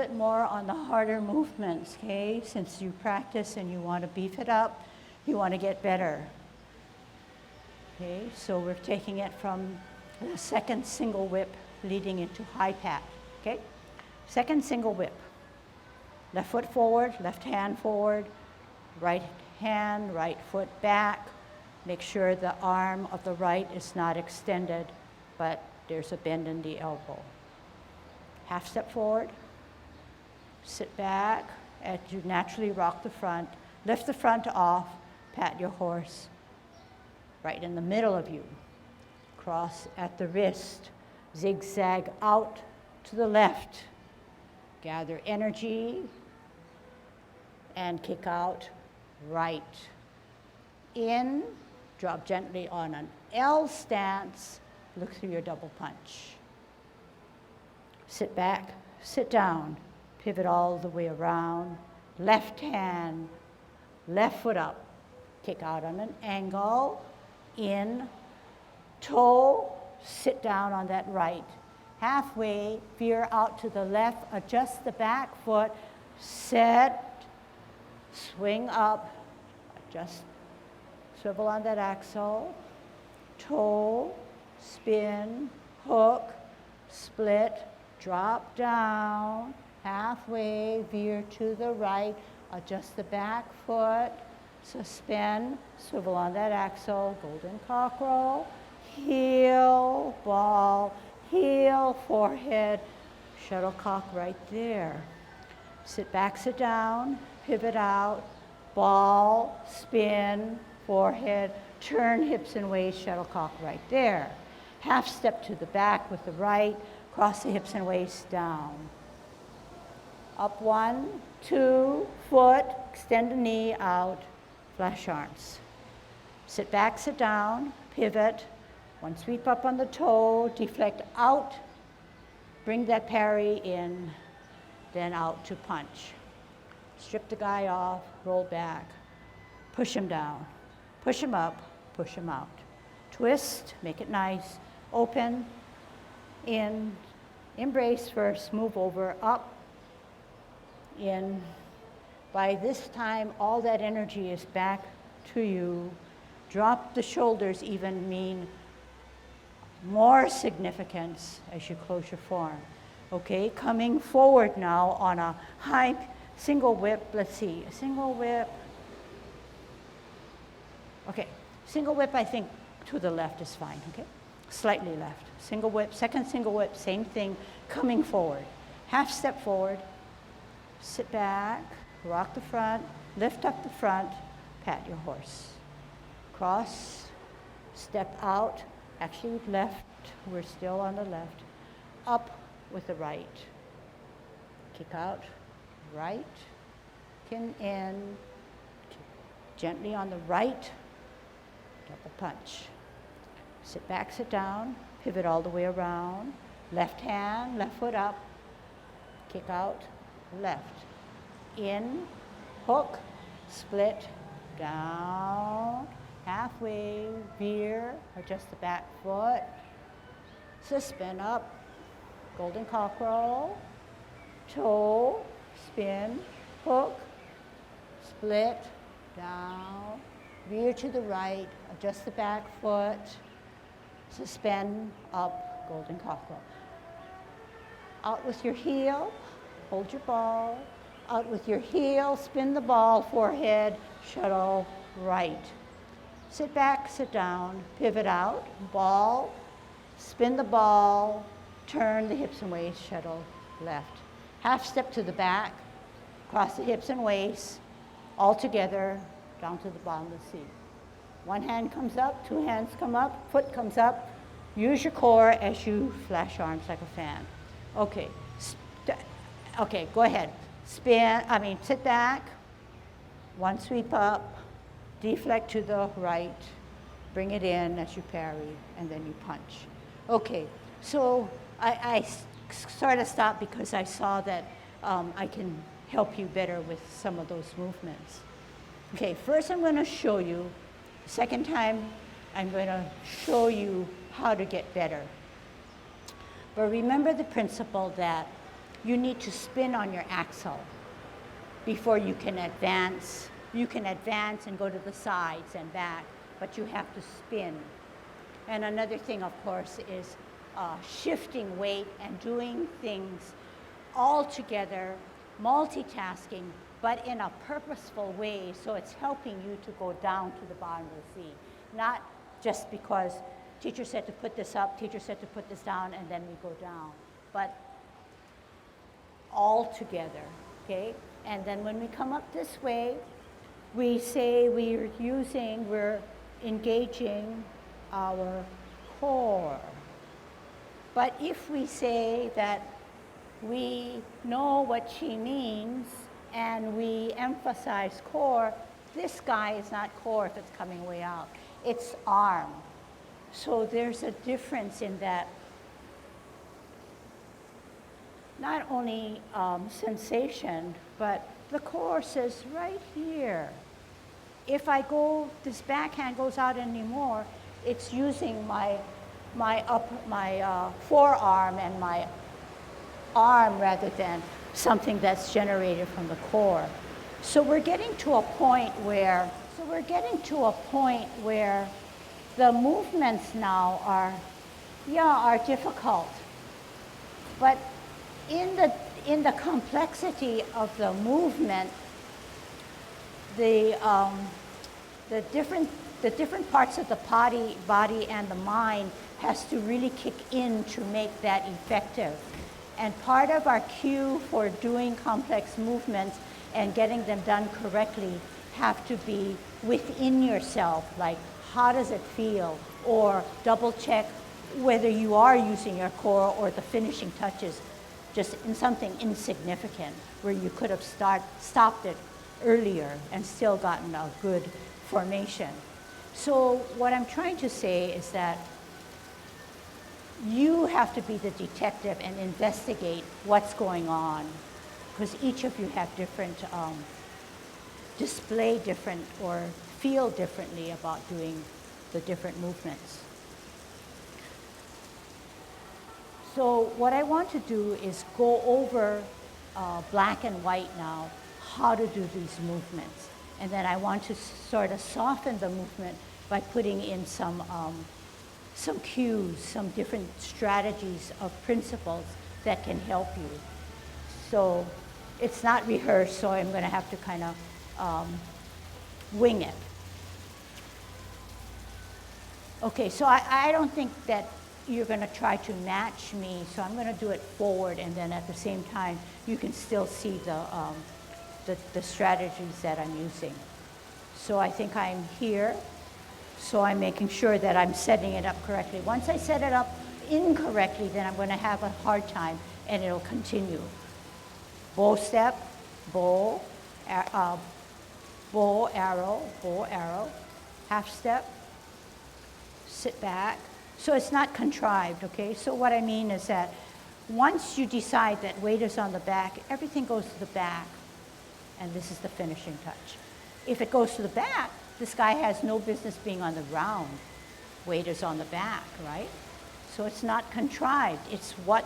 bit more on the harder movements, okay? Since you practice and you want to beef it up, you want to get better. Okay, so we're taking it from the second single whip leading into high pat, okay? Second single whip. Left foot forward, left hand forward, right hand, right foot back. Make sure the arm of the right is not extended, but there's a bend in the elbow. Half step forward, sit back as you naturally rock the front. Lift the front off, pat your horse right in the middle of you. Cross at the wrist, zigzag out to the left. Gather energy and kick out right. In, drop gently on an L stance, look through your double punch. Sit back, sit down, pivot all the way around. Left hand, left foot up. Kick out on an angle. In, toe, sit down on that right. Halfway, veer out to the left, adjust the back foot, set, swing up, adjust, swivel on that axle, toe, spin, hook, split, drop down, halfway, veer to the right, adjust the back foot, suspend, swivel on that axle, golden cockerel, heel, ball, heel, forehead, shuttlecock right there. Sit back, sit down, pivot out, ball, spin, forehead, turn hips and waist, shuttlecock right there. Half step to the back with the right, cross the hips and waist down. Up 1, 2, foot, extend the knee out, flash arms. Sit back, sit down, pivot, one sweep up on the toe, deflect out, bring that parry in, then out to punch. Strip the guy off, roll back, push him down, push him up, push him out. Twist, make it nice, open, in, embrace first, move over, up, in. By this time, all that energy is back to you. Drop the shoulders even mean more significance as you close your forearm. Okay, coming forward now on a high single whip. Let's see, a single whip. Okay, single whip I think to the left is fine, okay? Slightly left. Single whip, second single whip, same thing, coming forward. Half step forward, sit back, rock the front, lift up the front, pat your horse. Cross, step out, actually left, we're still on the left, up with the right. Kick out, right, kin in, gently on the right, double punch. Sit back, sit down, pivot all the way around, left hand, left foot up, kick out, left. In, hook, split, down, halfway, veer, adjust the back foot, suspend up, golden cockerel, toe, spin, hook, split, down, veer to the right, adjust the back foot, suspend, up, golden cockerel. Out with your heel, hold your ball, out with your heel, spin the ball, forehead, shuttle, right. Sit back, sit down, pivot out, ball, spin the ball, turn the hips and waist, shuttle, left. Half step to the back, cross the hips and waist, all together, down to the bottom of the seat. One hand comes up, two hands come up, foot comes up. Use your core as you flash arms like a fan. Okay, okay, go ahead. Sit back, one sweep up, deflect to the right, bring it in as you parry, and then you punch. Okay, so I sort of stopped because I saw that I can help you better with some of those movements. Okay, first I'm going to show you, second time I'm going to show you how to get better. But remember the principle that you need to spin on your axle before you can advance. You can advance and go to the sides and back, but you have to spin. And another thing, of course, is shifting weight and doing things all together, multitasking, but in a purposeful way, so it's helping you to go down to the bottom of the sea. Not just because teacher said to put this up, teacher said to put this down, and then we go down, but all together, okay? And then when we come up this way, we say we're engaging our core. But if we say that we know what she means and we emphasize core, this guy is not core if it's coming way out. It's arm. So there's a difference in that. Not only sensation, but the core says right here. If I go, this backhand goes out anymore, it's using my forearm and my arm rather than something that's generated from the core. So we're getting to a point where the movements now are difficult, but in the complexity of the movement, the different parts of the body and the mind has to really kick in to make that effective. And part of our cue for doing complex movements and getting them done correctly have to be within yourself, like how does it feel? Or double check whether you are using your core or the finishing touches just in something insignificant where you could have stopped it earlier and still gotten a good formation. So what I'm trying to say is that you have to be the detective and investigate what's going on, because each of you have different, display different or feel differently about doing the different movements. So what I want to do is go over black and white now, how to do these movements. And then I want to sort of soften the movement by putting in some cues, some different strategies of principles that can help you. So it's not rehearsed, so I'm going to have to kind of wing it. Okay, so I don't think that you're going to try to match me, so I'm going to do it forward, and then at the same time, you can still see the strategies that I'm using. So I think I'm here, so I'm making sure that I'm setting it up correctly. Once I set it up incorrectly, then I'm going to have a hard time, and it'll continue. Bow step, bow, bow, arrow, half step, sit back. So it's not contrived, okay? So what I mean is that once you decide that weight is on the back, everything goes to the back, and this is the finishing touch. If it goes to the back, this guy has no business being on the ground. Weight is on the back, right? So it's not contrived. It's what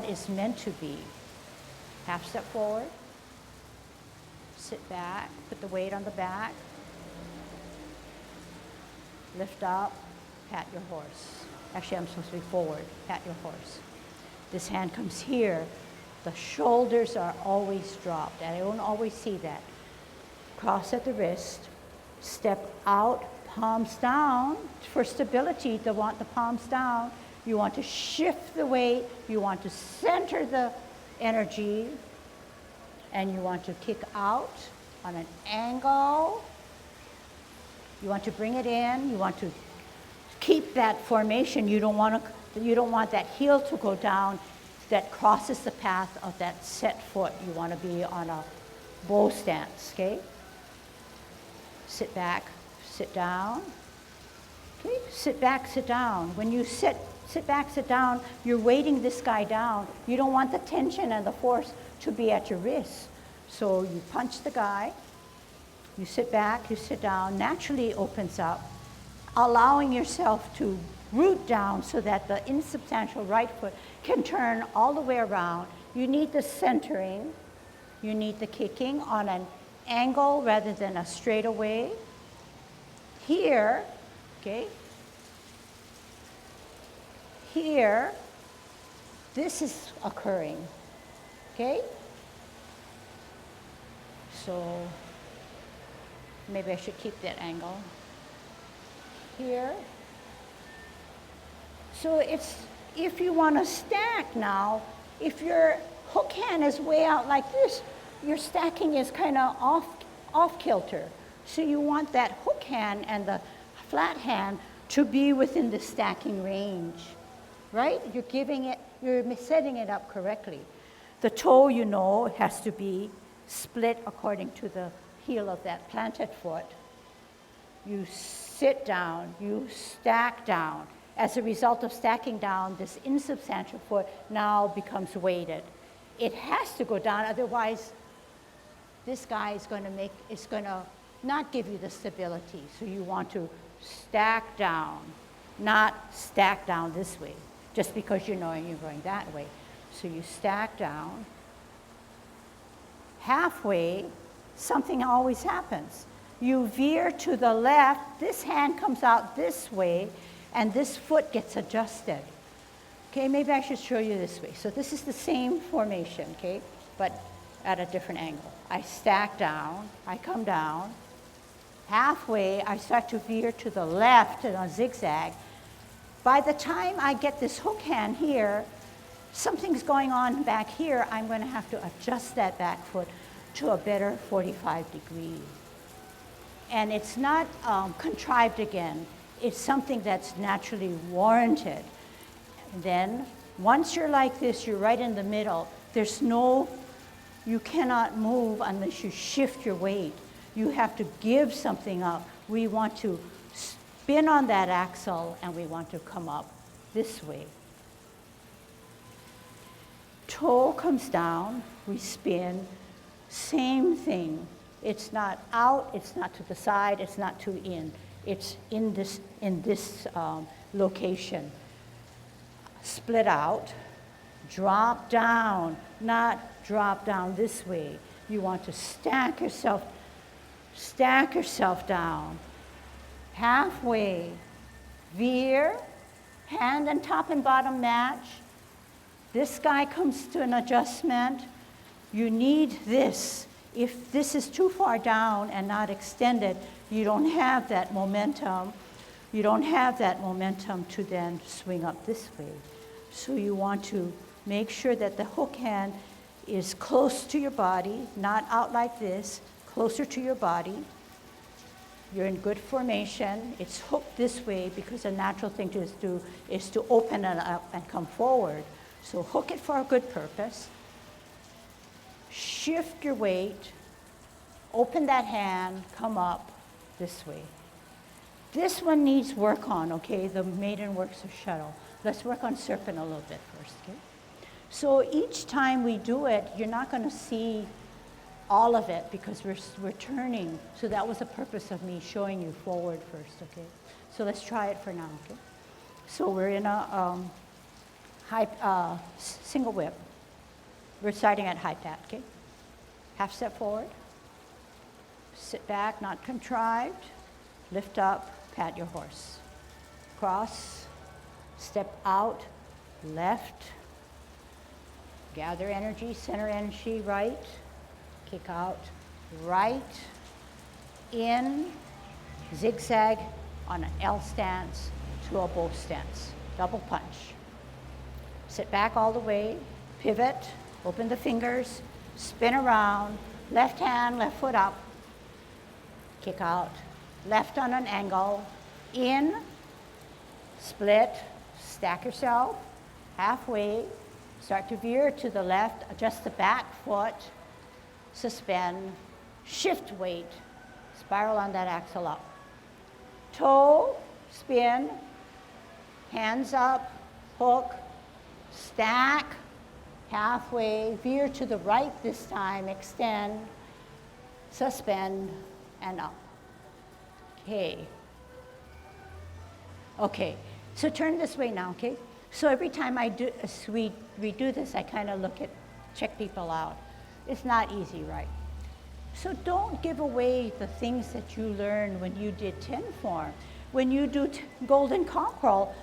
is meant to be. Half step forward, sit back, put the weight on the back, lift up, pat your horse. Actually, I'm supposed to be forward, pat your horse. This hand comes here. The shoulders are always dropped, and I don't always see that. Cross at the wrist, step out, palms down. For stability, you want the palms down. You want to shift the weight. You want to center the energy, and you want to kick out on an angle. You want to bring it in. You want to keep that formation. You don't want that heel to go down that crosses the path of that set foot. You want to be on a bow stance, okay? Sit back, sit down. Okay, sit back, sit down. When you sit back, sit down, you're weighting this guy down. You don't want the tension and the force to be at your wrist. So you punch the guy, you sit back, you sit down, naturally opens up, allowing yourself to root down so that the insubstantial right foot can turn all the way around You need the centering. You need the kicking on an angle rather than a straightaway. Here, okay, here, this is occurring, okay? So maybe I should keep that angle here. So it's, if you want to stack now, if your hook hand is way out like this, your stacking is kind of off kilter. So you want that hook hand and the flat hand to be within the stacking range, right? You're giving it, you're setting it up correctly. The toe, you know, has to be split according to the heel of that planted foot. You sit down, you stack down. As a result of stacking down, this insubstantial foot now becomes weighted. It has to go down, otherwise this guy is going to not give you the stability. So you want to stack down, not stack down this way, just because you know you're going that way. So you stack down. Halfway, something always happens. You veer to the left, this hand comes out this way, and this foot gets adjusted. Okay, maybe I should show you this way. So this is the same formation, okay, but at a different angle. I stack down, I come down. Halfway, I start to veer to the left in a zigzag. By the time I get this hook hand here, something's going on back here. I'm going to have to adjust that back foot to a better 45 degrees. And it's not contrived again. It's something that's naturally warranted. And then, once you're like this, you're right in the middle. You cannot move unless you shift your weight. You have to give something up. We want to spin on that axle, and we want to come up this way. Toe comes down, we spin, same thing. It's not out, it's not to the side, it's not to in. It's in this location. Split out, drop down, not drop down this way. You want to stack yourself down. Halfway, veer, hand and top and bottom match. This guy comes to an adjustment. You need this. If this is too far down and not extended, you don't have that momentum. You don't have that momentum to then swing up this way. So you want to make sure that the hook hand is close to your body, not out like this, closer to your body. You're in good formation. It's hooked this way because a natural thing to do is to open it up and come forward. So hook it for a good purpose. Shift your weight. Open that hand, come up this way. This one needs work on, okay? The maiden works a shuttle. Let's work on serpent a little bit first, okay? So each time we do it, you're not going to see all of it because we're turning. So that was the purpose of me showing you forward first, okay? So let's try it for now, okay? So we're in a single whip. We're starting at high pat, okay? Half step forward. Sit back, not contrived. Lift up, pat your horse. Cross, step out, left. Gather energy, center energy, right. Kick out, right. In, zigzag on an L stance to a bow stance. Double punch. Sit back all the way, pivot, open the fingers, spin around, left hand, left foot up. Kick out, left on an angle, in, split, stack yourself, halfway, start to veer to the left, adjust the back foot, suspend, shift weight, spiral on that axle up. Toe, spin, hands up, hook, stack, halfway, veer to the right this time, extend, suspend, and up. Okay. Okay, so turn this way now, okay? So every time we do this, I kind of look at check people out. It's not easy, right? So don't give away the things that you learned when you did 10 form. When you do golden cockerel,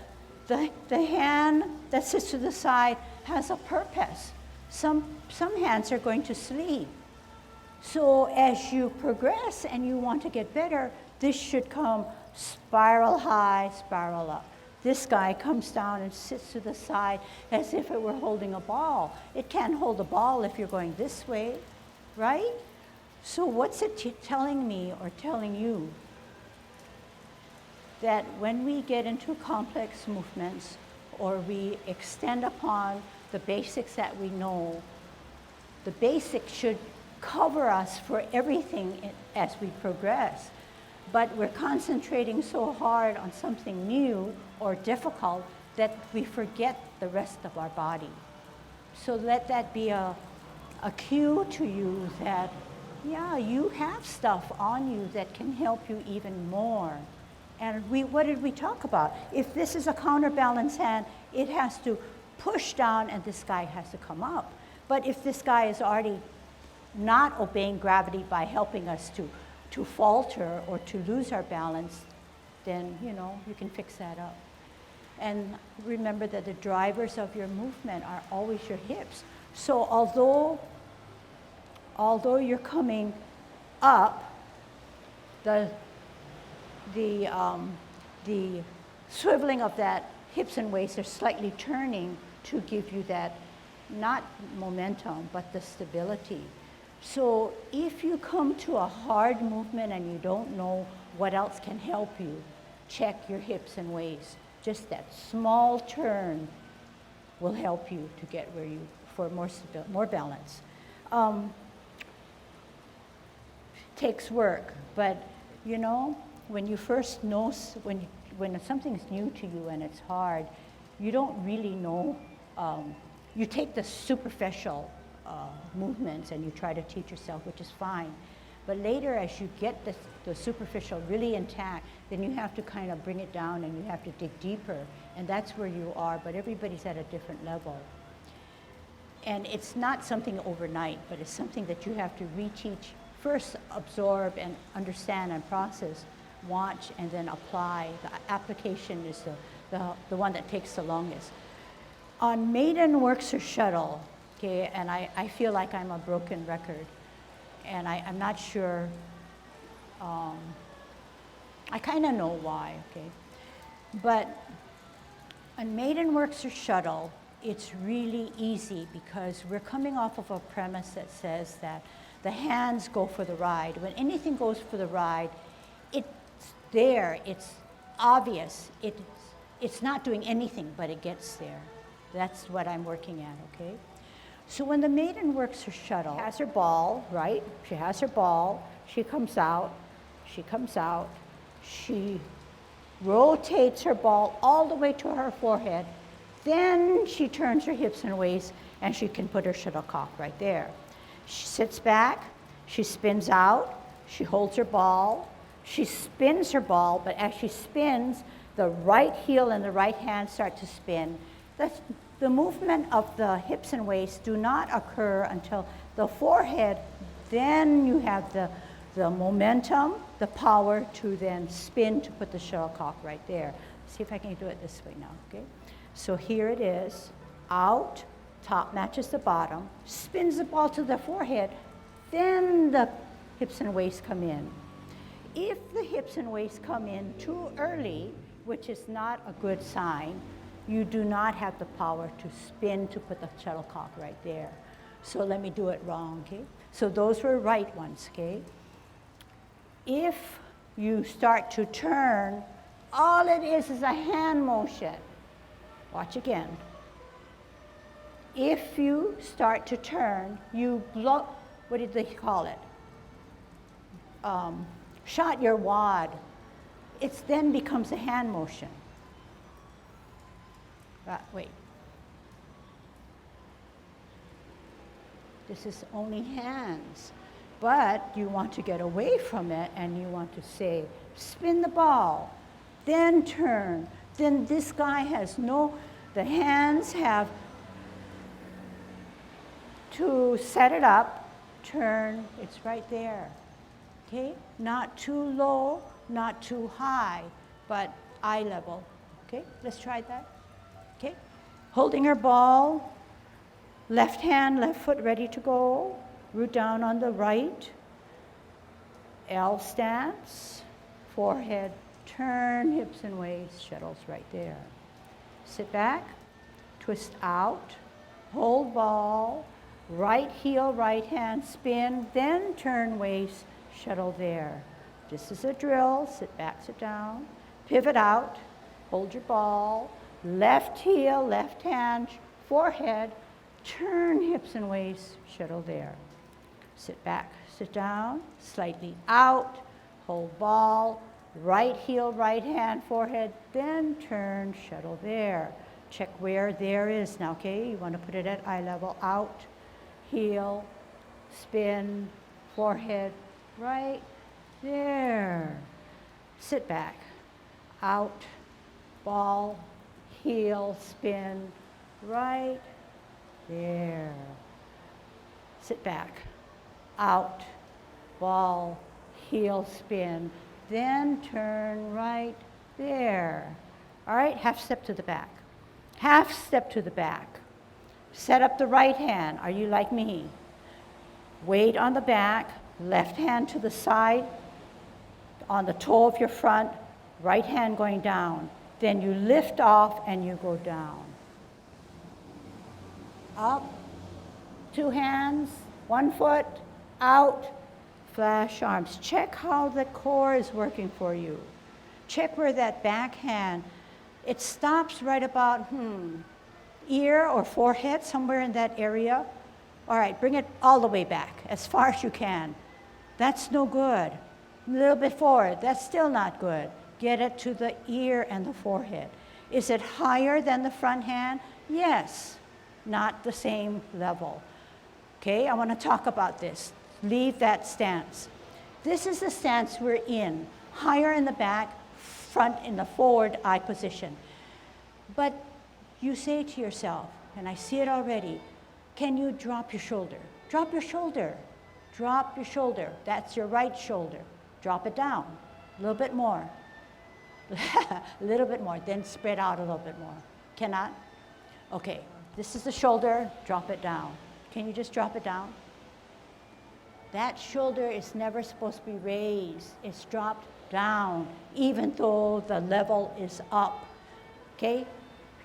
the hand that sits to the side has a purpose. Some hands are going to sleep. So as you progress and you want to get better, this should come spiral high, spiral up. This guy comes down and sits to the side as if it were holding a ball. It can't hold a ball if you're going this way, right? So what's it telling me or telling you? That when we get into complex movements or we extend upon the basics that we know, the basics should cover us for everything as we progress. But we're concentrating so hard on something new or difficult that we forget the rest of our body. So let that be a cue to you that, yeah, you have stuff on you that can help you even more. And what did we talk about? If this is a counterbalance hand, it has to push down and this guy has to come up. But if this guy is already not obeying gravity by helping us to falter or to lose our balance, then, you know, you can fix that up. And remember that the drivers of your movement are always your hips. So although you're coming up, the swiveling of that hips and waist are slightly turning to give you that, not momentum, but the stability. So if you come to a hard movement and you don't know what else can help you, check your hips and waist. Just that small turn will help you to get where you, for more balance. Takes work, but you know, when you first know, when something's new to you and it's hard, you don't really know, you take the superficial movements and you try to teach yourself, which is fine. But later, as you get the superficial really intact, then you have to kind of bring it down and you have to dig deeper. And that's where you are, but everybody's at a different level. And it's not something overnight, but it's something that you have to reteach. First, absorb and understand and process, watch, and then apply. The application is the one that takes the longest. On maiden works or shuttle, okay, and I feel like I'm a broken record, and I'm not sure, I kind of know why, okay, but on maiden works or shuttle, it's really easy because we're coming off of a premise that says that the hands go for the ride. When anything goes for the ride, it's there, it's obvious, it's not doing anything, but it gets there. That's what I'm working at, okay? So when the maiden works her shuttle, has her ball, right? She has her ball, she comes out, she rotates her ball all the way to her forehead, then she turns her hips and waist, and she can put her shuttlecock right there. She sits back, she spins out, she holds her ball, she spins her ball, but as she spins, the right heel and the right hand start to spin. The movement of the hips and waist do not occur until the forehead, then you have the momentum, the power to then spin to put the shuttlecock right there. See if I can do it this way now, okay? So here it is, out, top matches the bottom, spins the ball to the forehead, then the hips and waist come in. If the hips and waist come in too early, which is not a good sign, you do not have the power to spin to put the shuttlecock right there. So let me do it wrong, okay? So those were right ones, okay? If you start to turn, all it is a hand motion. Watch again. If you start to turn, you blow, what did they call it? Shot your wad. It then becomes a hand motion. Wait. This is only hands. But you want to get away from it and you want to say, spin the ball, then turn. Then this guy has the hands have to set it up, turn, it's right there. Okay? Not too low, not too high, but eye level. Okay? Let's try that. Okay? Holding her ball, left hand, left foot ready to go. Root down on the right. L stance, forehead, turn, hips and waist, shuttles right there. Sit back, twist out, hold ball, right heel, right hand, spin, then turn waist, shuttle there. This is a drill, sit back, sit down, pivot out, hold your ball, left heel, left hand, forehead, turn hips and waist, shuttle there. Sit back, sit down, slightly out, hold ball, right heel, right hand, forehead, then turn, shuttle there. Check where there is now, okay? You want to put it at eye level, out, heel, spin, forehead, right there. Sit back, out, ball, heel, spin, right there. Sit back, out, ball, heel, spin, then turn right there. All right, half step to the back. Half step to the back. Set up the right hand. Are you like me? Weight on the back, left hand to the side, on the toe of your front, right hand going down. Then you lift off and you go down. Up, two hands, one foot, out, flash arms. Check how the core is working for you. Check where that back hand, it stops right about, ear or forehead, somewhere in that area. All right, bring it all the way back, as far as you can. That's no good. A little bit forward, that's still not good. Get it to the ear and the forehead. Is it higher than the front hand? Yes, not the same level. Okay, I want to talk about this. Leave that stance. This is the stance we're in. Higher in the back, front in the forward eye position. But you say to yourself, and I see it already, can you drop your shoulder? Drop your shoulder. Drop your shoulder. That's your right shoulder. Drop it down. A little bit more. A little bit more. Then spread out a little bit more. Cannot? Okay. This is the shoulder. Drop it down. Can you just drop it down? That shoulder is never supposed to be raised. It's dropped down, even though the level is up. Okay? You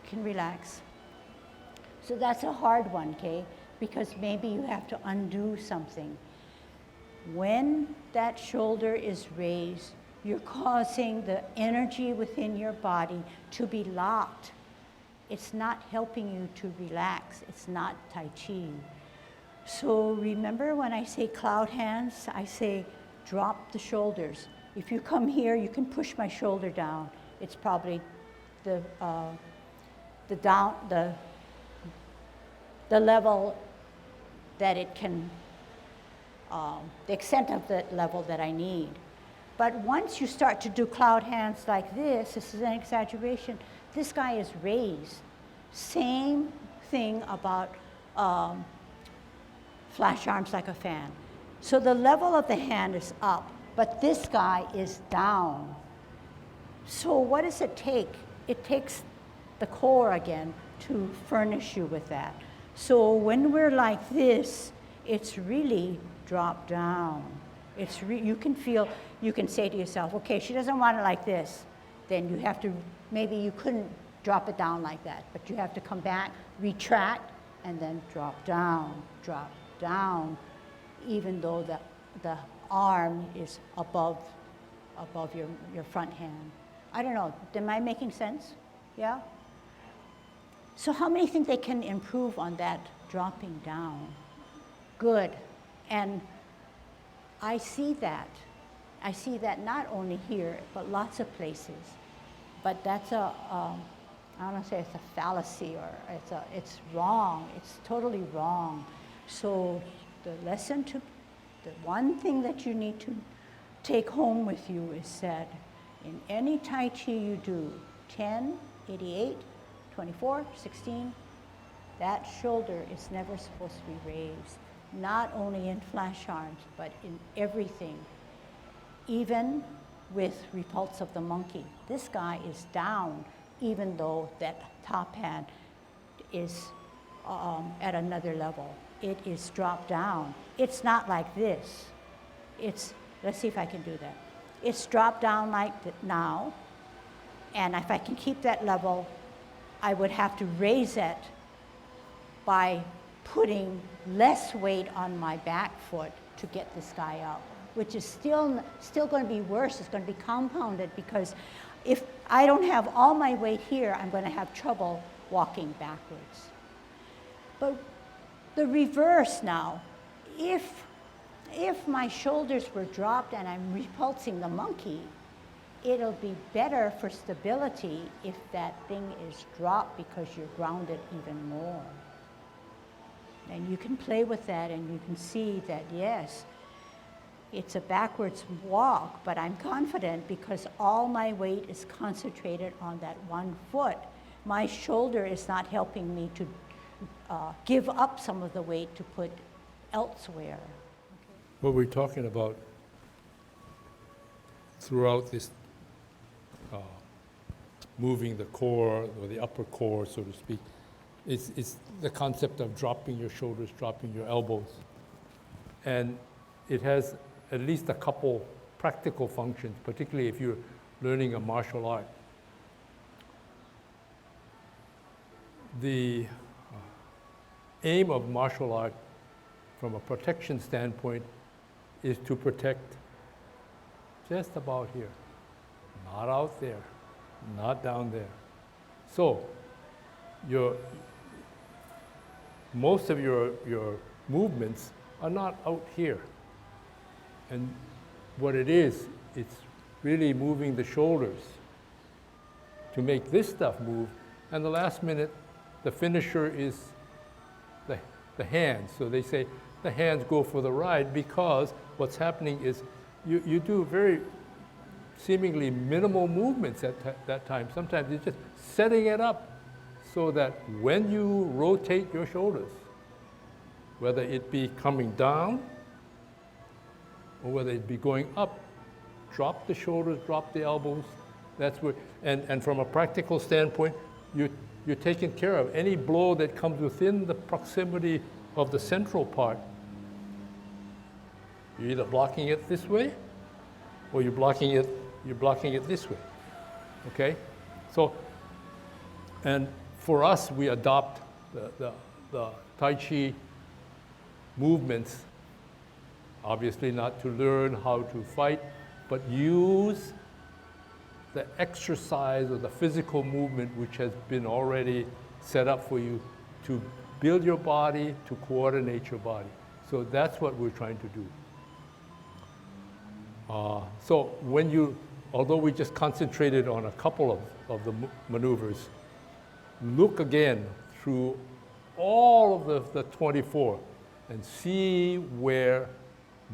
can relax. So that's a hard one, okay? Because maybe you have to undo something. When that shoulder is raised, you're causing the energy within your body to be locked. It's not helping you to relax. It's not Tai Chi. So remember when I say cloud hands, I say drop the shoulders. If you come here, you can push my shoulder down. It's probably the level that it can, the extent of the level that I need. But once you start to do cloud hands like this is an exaggeration, this guy is raised. Same thing about flash arms like a fan. So the level of the hand is up, but this guy is down. So what does it take? It takes the core again to furnish you with that. So when we're like this, it's really dropped down. You can feel, you can say to yourself, okay, she doesn't want it like this. Then you have to, maybe you couldn't drop it down like that, but you have to come back, retract, and then drop down, even though the arm is above your front hand. I don't know, am I making sense? Yeah? So how many think they can improve on that dropping down? Good. And I see that. I see that not only here, but lots of places. But that's I don't want to say it's a fallacy or it's wrong. It's totally wrong. So the one thing that you need to take home with you is that in any Tai Chi you do, 10, 88, 24, 16, That shoulder is never supposed to be raised, not only in flash arms, but in everything. Even with Repulse of the Monkey, this guy is down, even though that top hand is at another level. It is dropped down. It's not like this. It's, let's see if I can do that. It's dropped down like now, and if I can keep that level, I would have to raise it by putting less weight on my back foot to get this guy up, which is still going to be worse. It's going to be compounded, because if I don't have all my weight here, I'm going to have trouble walking backwards. But the reverse now, if my shoulders were dropped and I'm repulsing the monkey, it'll be better for stability if that thing is dropped, because you're grounded even more. And you can play with that, and you can see that, yes, it's a backwards walk, but I'm confident because all my weight is concentrated on that one foot. My shoulder is not helping me to give up some of the weight to put elsewhere. What we're talking about throughout this moving the core, or the upper core, so to speak, is the concept of dropping your shoulders, dropping your elbows. And it has at least a couple practical functions, particularly if you're learning a martial art. The aim of martial art, from a protection standpoint, is to protect just about here, not out there, not down there. So most of your movements are not out here. And what it is, it's really moving the shoulders to make this stuff move. And the last minute, the finisher is the hands. So they say the hands go for the ride, because what's happening is you do very seemingly minimal movements at that time. Sometimes it's just setting it up so that when you rotate your shoulders, whether it be coming down or whether it be going up, drop the shoulders, drop the elbows. That's where, and from a practical standpoint, you're taking care of any blow that comes within the proximity of the central part. You're either blocking it this way, or you're blocking it this way. Okay? So, and for us, we adopt the Tai Chi movements, obviously not to learn how to fight, but use the exercise or the physical movement which has been already set up for you to build your body, to coordinate your body. So that's what we're trying to do. So although we just concentrated on a couple of the maneuvers, look again through all of the 24 and see where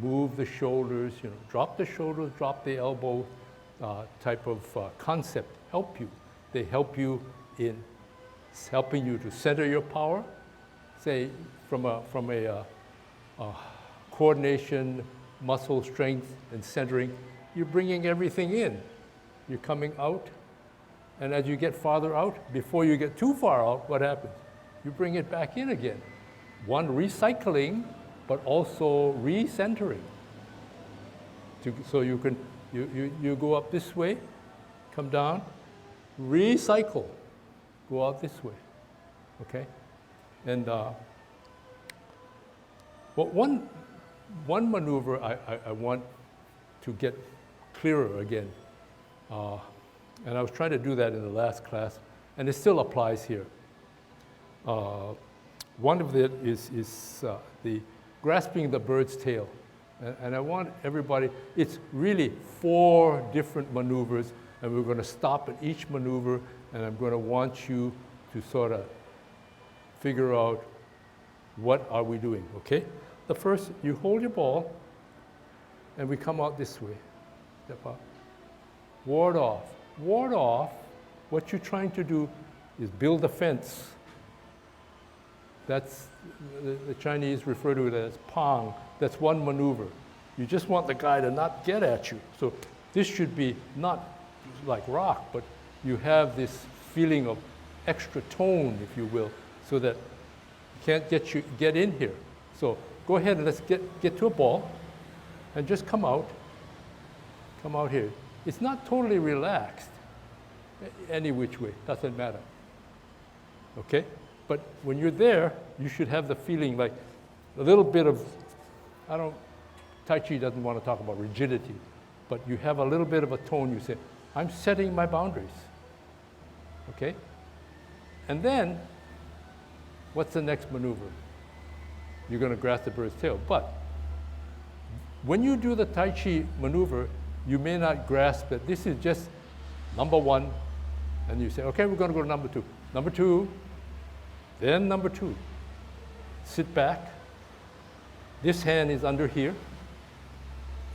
move the shoulders, drop the shoulders, drop the elbow type of concept help you. They help you in helping you to center your power, say from a coordination, muscle strength, and centering. You're bringing everything in. You're coming out, and as you get farther out, before you get too far out, what happens? You bring it back in again. One, recycling, but also recentering. So you can you go up this way, come down, recycle, go out this way. Okay, and but one maneuver I want to get clearer again, and I was trying to do that in the last class, and it still applies here. One of it is the grasping the bird's tail. And I want everybody, it's really 4 different maneuvers, and we're going to stop at each maneuver, and I'm going to want you to sort of figure out what are we doing, okay? The first, you hold your ball, and we come out this way. Step out. Ward off. Ward off, what you're trying to do is build a fence That's, the Chinese refer to it as pang. That's one maneuver. You just want the guy to not get at you. So this should be not like rock, but you have this feeling of extra tone, if you will, so that can't get in here. So go ahead and let's get to a ball and just come out here. It's not totally relaxed any which way, doesn't matter. Okay? But when you're there, you should have the feeling like a little bit of, Tai Chi doesn't want to talk about rigidity, but you have a little bit of a tone. You say, I'm setting my boundaries. Okay? And then, what's the next maneuver? You're going to grasp the bird's tail. But when you do the Tai Chi maneuver, you may not grasp that this is just number one, and you say, okay, we're going to go to number two. Number two, then number two. Sit back. This hand is under here,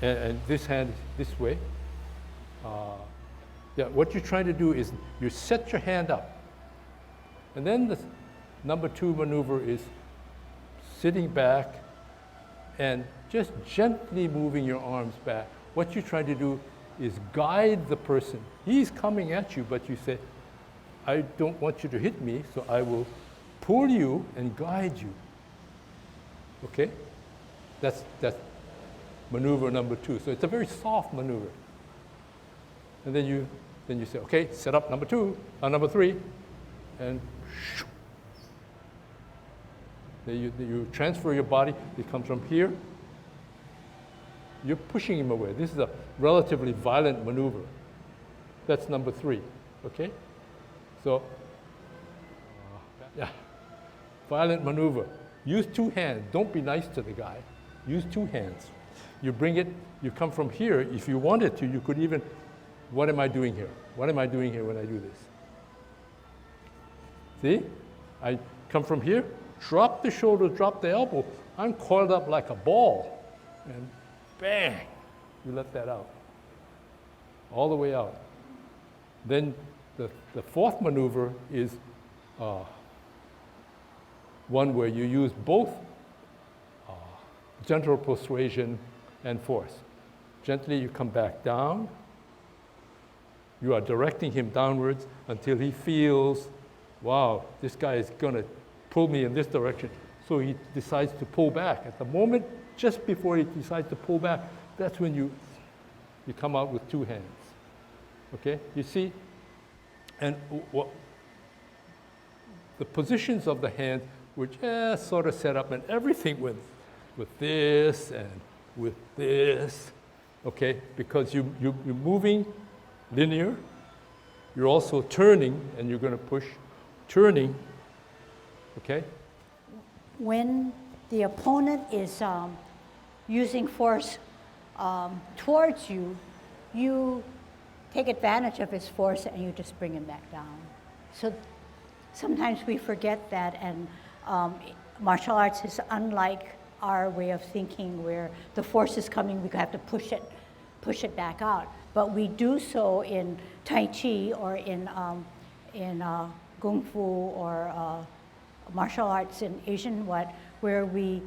and this hand is this way. What you're trying to do is you set your hand up. And then the number two maneuver is sitting back and just gently moving your arms back. What you're trying to do is guide the person. He's coming at you, but you say, I don't want you to hit me, so I will pull you and guide you. Okay? That's maneuver number two. So it's a very soft maneuver. And then you say, okay, set up number three, and then you transfer your body. It comes from here. You're pushing him away. This is a relatively violent maneuver. That's number three, okay? So, violent maneuver. Use two hands. Don't be nice to the guy. Use two hands. You bring it, you come from here. If you wanted to, you could even, what am I doing here? What am I doing here when I do this? See? I come from here, drop the shoulder, drop the elbow. I'm coiled up like a ball. And bang, you let that out. All the way out. Then the fourth maneuver is one where you use both gentle persuasion and force. Gently you come back down. You are directing him downwards until he feels, wow, this guy is going to pull me in this direction. So he decides to pull back. At the moment, just before he decides to pull back, that's when you come out with two hands. Okay, you see? And the positions of the hand were just sort of set up, and everything with this and with this, okay? Because you're moving linear, you're also turning, and you're going to push, turning, okay? When the opponent is using force towards you, you take advantage of his force and you just bring him back down. So sometimes we forget that, and martial arts is unlike our way of thinking where the force is coming, we have to push it back out. But we do so in Tai Chi or in Kung Fu or martial arts in Asian where we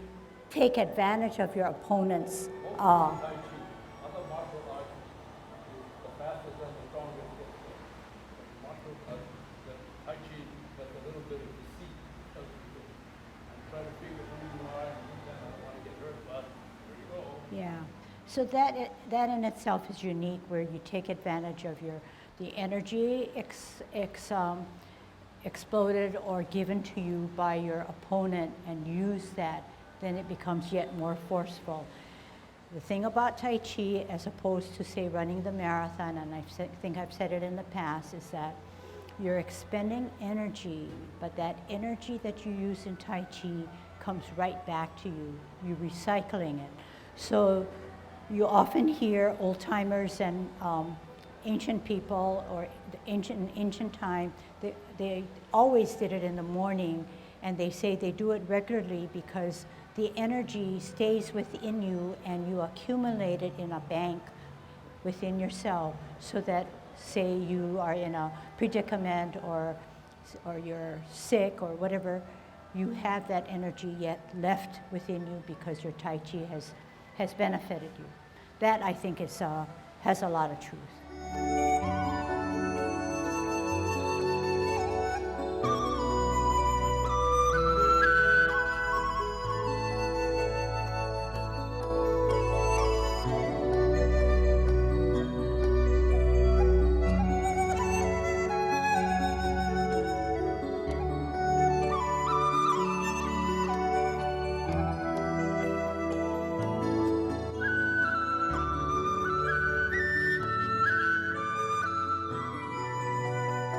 take advantage of your opponent's Yeah, so that in itself is unique, where you take advantage of the energy exploded or given to you by your opponent and use that, then it becomes yet more forceful. The thing about Tai Chi, as opposed to, say, running the marathon, and I think I've said it in the past, is that you're expending energy, but that energy that you use in Tai Chi comes right back to you. You're recycling it. So you often hear old-timers and ancient people, or ancient time, they always did it in the morning, and they say they do it regularly because the energy stays within you and you accumulate it in a bank within yourself, so that, say you are in a predicament or you're sick or whatever, you have that energy yet left within you because your Tai Chi has benefited you. That, I think, has a lot of truth.